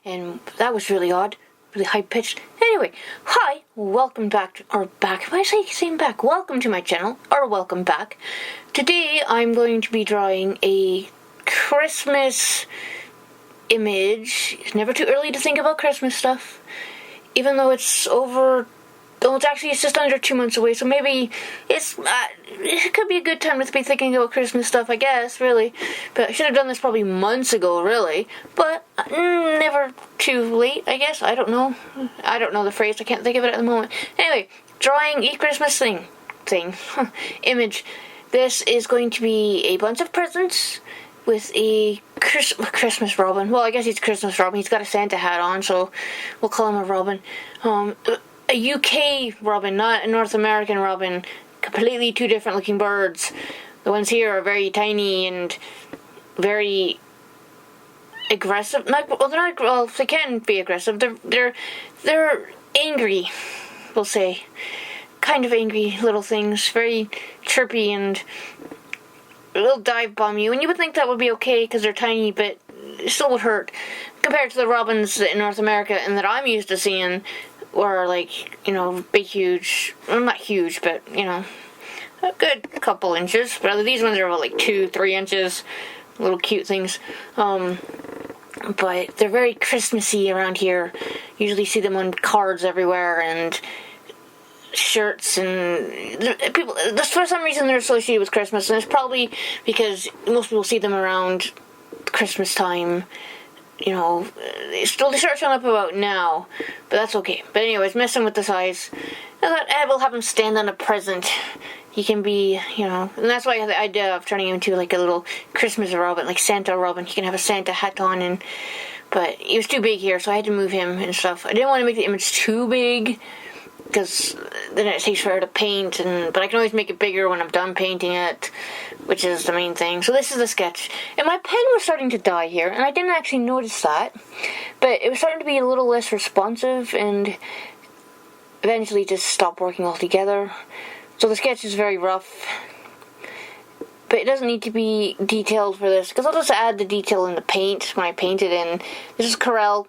And that was really odd, really high-pitched. Anyway, hi, welcome back, why is I saying back? Welcome to my channel, or welcome back. Today I'm going to be drawing a Christmas image. It's never too early to think about Christmas stuff, even though it's it's just under 2 months away, so maybe it could be a good time to be thinking about Christmas stuff, I guess, really. But I should have done this probably months ago, really. But never too late, I guess. I don't know. I don't know the phrase. I can't think of it at the moment. Anyway, drawing a Christmas thing. Image. This is going to be a bunch of presents with a Christmas Robin. Well, I guess he's Christmas Robin. He's got a Santa hat on, so we'll call him a Robin. A UK robin, not a North American robin. Completely two different looking birds. The ones here are very tiny and very aggressive. They're not. Well, they can be aggressive. They're angry. We'll say, kind of angry little things. Very chirpy and they'll dive bomb you. And you would think that would be okay because they're tiny, but it still would hurt compared to the robins in North America and that I'm used to seeing. Or big, huge, well, not huge, but, a good couple inches. But these ones are about 2-3 inches, little cute things. But they're very Christmassy around here. Usually see them on cards everywhere and shirts and people. For some reason they're associated with Christmas, and it's probably because most people see them around Christmas time. They start showing up about now, but that's okay. But anyways, messing with the size. I thought, we'll have him stand on a present. He can be, and that's why I had the idea of turning him into a little Christmas Robin, like Santa Robin. He can have a Santa hat on, but he was too big here, so I had to move him and stuff. I didn't want to make the image too big, because then it takes forever to paint, but I can always make it bigger when I'm done painting it, which is the main thing. So this is the sketch. And my pen was starting to die here, and I didn't actually notice that, but it was starting to be a little less responsive, and eventually just stopped working altogether. So the sketch is very rough, but it doesn't need to be detailed for this, because I'll just add the detail in the paint when I paint it in. This is Corel,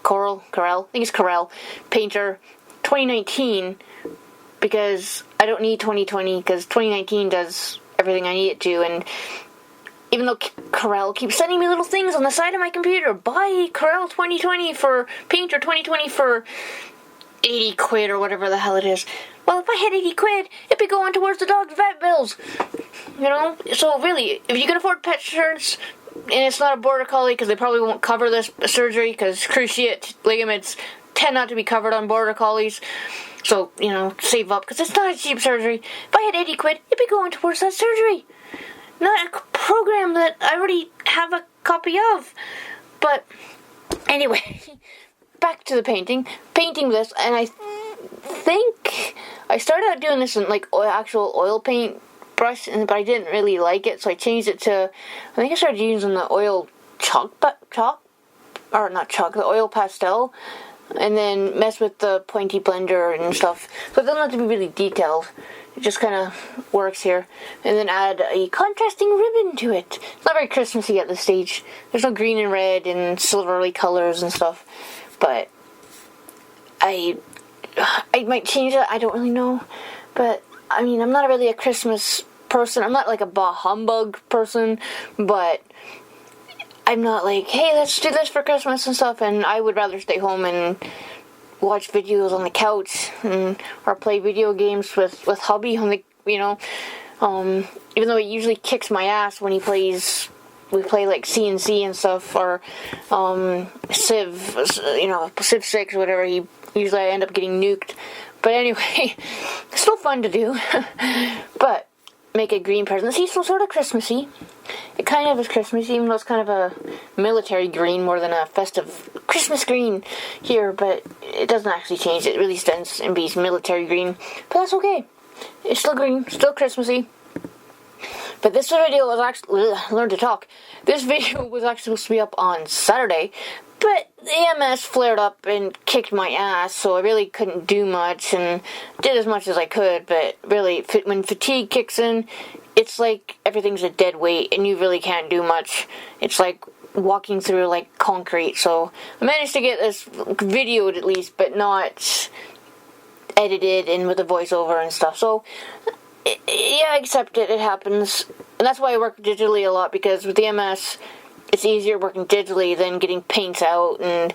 I think it's Corel, Painter 2019, because I don't need 2020, because 2019 does everything I need it to, and even though Corel keeps sending me little things on the side of my computer, buy Corel 2020 for Painter 2020 for 80 quid or whatever the hell it is. Well, if I had 80 quid, it'd be going towards the dog's vet bills, So really, if you can afford pet insurance, and it's not a border collie, because they probably won't cover this surgery, because cruciate ligaments tend not to be covered on border collies. So, save up, because it's not a cheap surgery. If I had 80 quid, it'd be going towards that surgery. Not a program that I already have a copy of. But, anyway, back to the painting. Painting this, and I think I started out doing this in, actual oil paint brush, but I didn't really like it, so I changed it to, I think I started using the oil the oil pastel, and then mess with the pointy blender and stuff. So it doesn't have to be really detailed. It just kind of works here. And then add a contrasting ribbon to it. It's not very Christmassy at this stage. There's no green and red and silvery colors and stuff. But I might change it. I don't really know. But, I'm not really a Christmas person. I'm not like a bah humbug person. But I'm not hey, let's do this for Christmas and stuff, and I would rather stay home and watch videos on the couch or play video games with hubby on the, even though he usually kicks my ass when we play CNC and stuff, or Civ, Civ 6 or whatever, usually I end up getting nuked. But anyway, it's still fun to do. But make a green present. See, so sort of Christmassy. It kind of is Christmassy, even though it's kind of a military green more than a festive Christmas green here, but it doesn't actually change. It really stands and be military green, but that's okay. It's still green, still Christmassy. But this video was actually, learn to talk. This video was actually supposed to be up on Saturday, but the AMS flared up and kicked my ass, so I really couldn't do much, and did as much as I could, but really, when fatigue kicks in, it's like everything's a dead weight, and you really can't do much. It's like walking through like concrete. So I managed to get this videoed at least, but not edited and with a voiceover and stuff. So yeah, I accept it. It happens, and that's why I work digitally a lot, because with the MS, it's easier working digitally than getting paints out and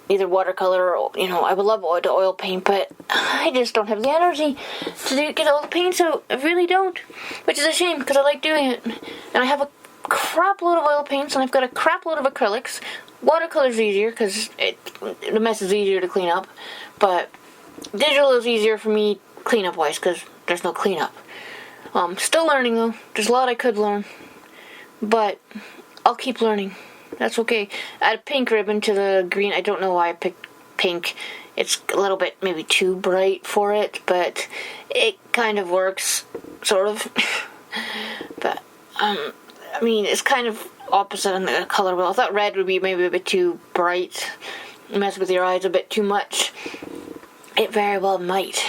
either watercolor or, I would love to oil paint, but I just don't have the energy to get all the paints out. I really don't, which is a shame because I like doing it. And I have a crap load of oil paints, and I've got a crap load of acrylics. Watercolor's easier because the mess is easier to clean up, but digital is easier for me cleanup wise because there's no cleanup. Still learning though. There's a lot I could learn, but I'll keep learning. That's okay. Add pink ribbon to the green. I don't know why I picked pink. It's a little bit maybe too bright for it, but it kind of works, sort of. But it's kind of opposite on the color wheel. I thought red would be maybe a bit too bright, mess with your eyes a bit too much. It very well might.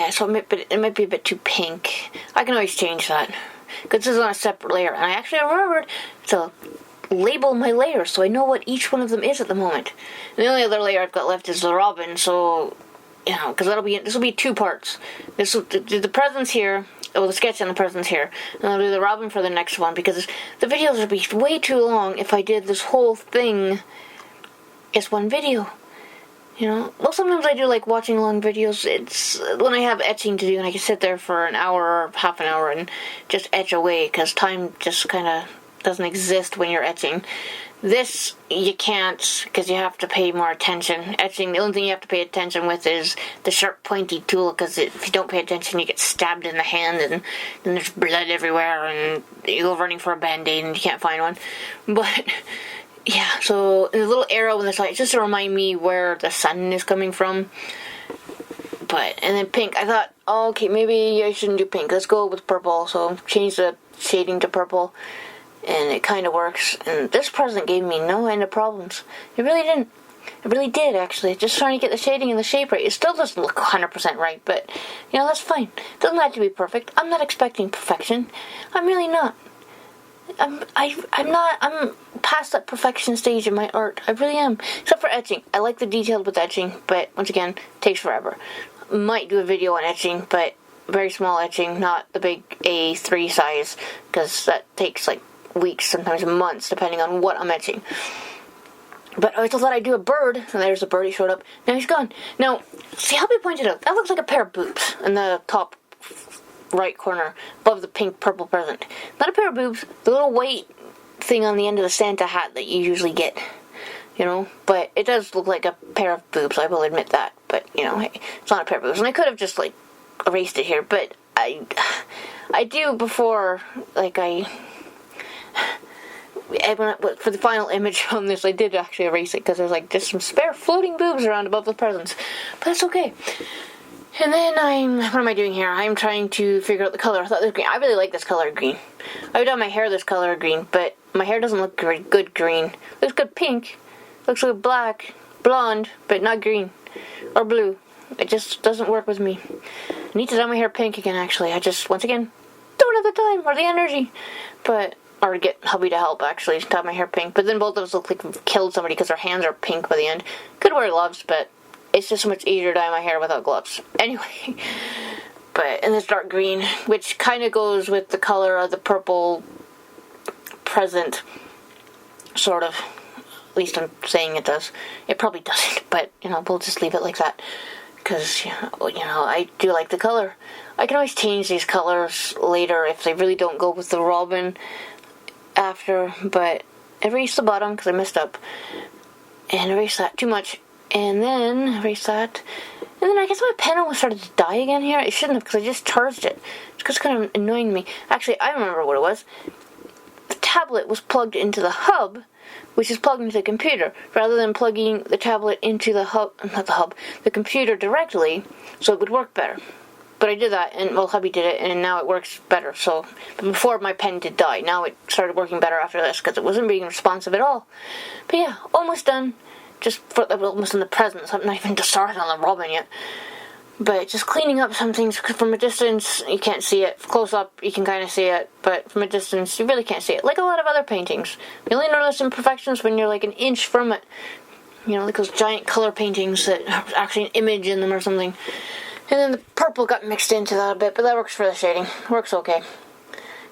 So it might be a bit too pink. I can always change that, because this is on a separate layer, and I actually remembered to label my layers so I know what each one of them is at the moment. And the only other layer I've got left is the robin, so because this will be 2 parts. This will do the presents here, the sketch and the presents here, and I'll do the robin for the next one, because the videos would be way too long if I did this whole thing as one video. Well, sometimes I do like watching long videos. It's when I have etching to do, and I can sit there for an hour or half an hour and just etch away, because time just kind of doesn't exist when you're etching. This, you can't, because you have to pay more attention. Etching, the only thing you have to pay attention with is the sharp, pointy tool, because if you don't pay attention, you get stabbed in the hand, and then there's blood everywhere, and you go running for a band-aid, and you can't find one. But yeah, so the little arrow on the side, just to remind me where the sun is coming from. And then pink, I thought, okay, maybe I shouldn't do pink. Let's go with purple. So change the shading to purple, and it kind of works. And this present gave me no end of problems. It really didn't. It really did, actually. Just trying to get the shading and the shape right. It still doesn't look 100% right, but, that's fine. It doesn't have to be perfect. I'm not expecting perfection. I'm really not. I'm past that perfection stage in my art. I really am. Except for etching. I like the detail with etching, but once again, it takes forever. Might do a video on etching, but very small etching, not the big A3 size, because that takes like weeks, sometimes months, depending on what I'm etching. But I thought I'd do a bird, and there's a bird. He showed up. Now he's gone. Now, see how we pointed out? That looks like a pair of boobs in the top right corner above the pink purple present. Not a pair of boobs, the little white thing on the end of the Santa hat that you usually get, but it does look like a pair of boobs, I will admit that, but hey, it's not a pair of boobs, and I could have just erased it here, but I do before, for the final image on this, I did actually erase it, because there's just some spare floating boobs around above the presents, but that's okay. And then what am I doing here? I'm trying to figure out the color. I thought this green. I really like this color green. I would dye my hair this color green, but my hair doesn't look good green. Looks good pink. Looks good black, blonde, but not green or blue. It just doesn't work with me. I need to dye my hair pink again, actually. I just, once again, don't have the time or the energy. Or to get hubby to help, actually, dye my hair pink. But then both of us look like we've killed somebody because our hands are pink by the end. Could wear gloves, but it's just so much easier to dye my hair without gloves. Anyway, and this dark green, which kind of goes with the color of the purple present, sort of. At least I'm saying it does. It probably doesn't, but, we'll just leave it like that. Because, I do like the color. I can always change these colors later if they really don't go with the robin after, but I erased the bottom because I messed up. And erased that too much. And then erase that. And then I guess my pen almost started to die again here. It shouldn't have, because I just charged it. It's kind of annoying me. Actually, I remember what it was. The tablet was plugged into the hub, which is plugged into the computer, rather than plugging the tablet into the computer directly, so it would work better. But I did that, and hubby did it, and now it works better. So, but before my pen did die, now it started working better after this, because it wasn't being responsive at all. But yeah, almost done. Almost in the present. I'm not even started on the robin yet. But just cleaning up some things, because from a distance, you can't see it. Close up, you can kind of see it, but from a distance, you really can't see it. Like a lot of other paintings. You only notice imperfections when you're like an inch from it. You know, like those giant color paintings that have actually an image in them or something. And then the purple got mixed into that a bit, but that works for the shading. Works okay.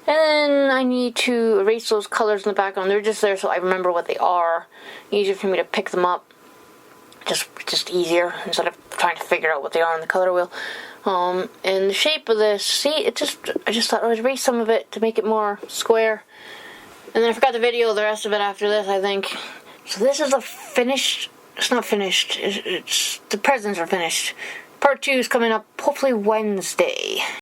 And then I need to erase those colors in the background. They're just there so I remember what they are. Easier for me to pick them up. Just easier instead of trying to figure out what they are on the color wheel. And the shape of this, see, I just thought I would erase some of it to make it more square. And then I forgot to video the rest of it after this, I think. So this is a finished, it's not finished, it's the presents are finished. Part 2 is coming up hopefully Wednesday.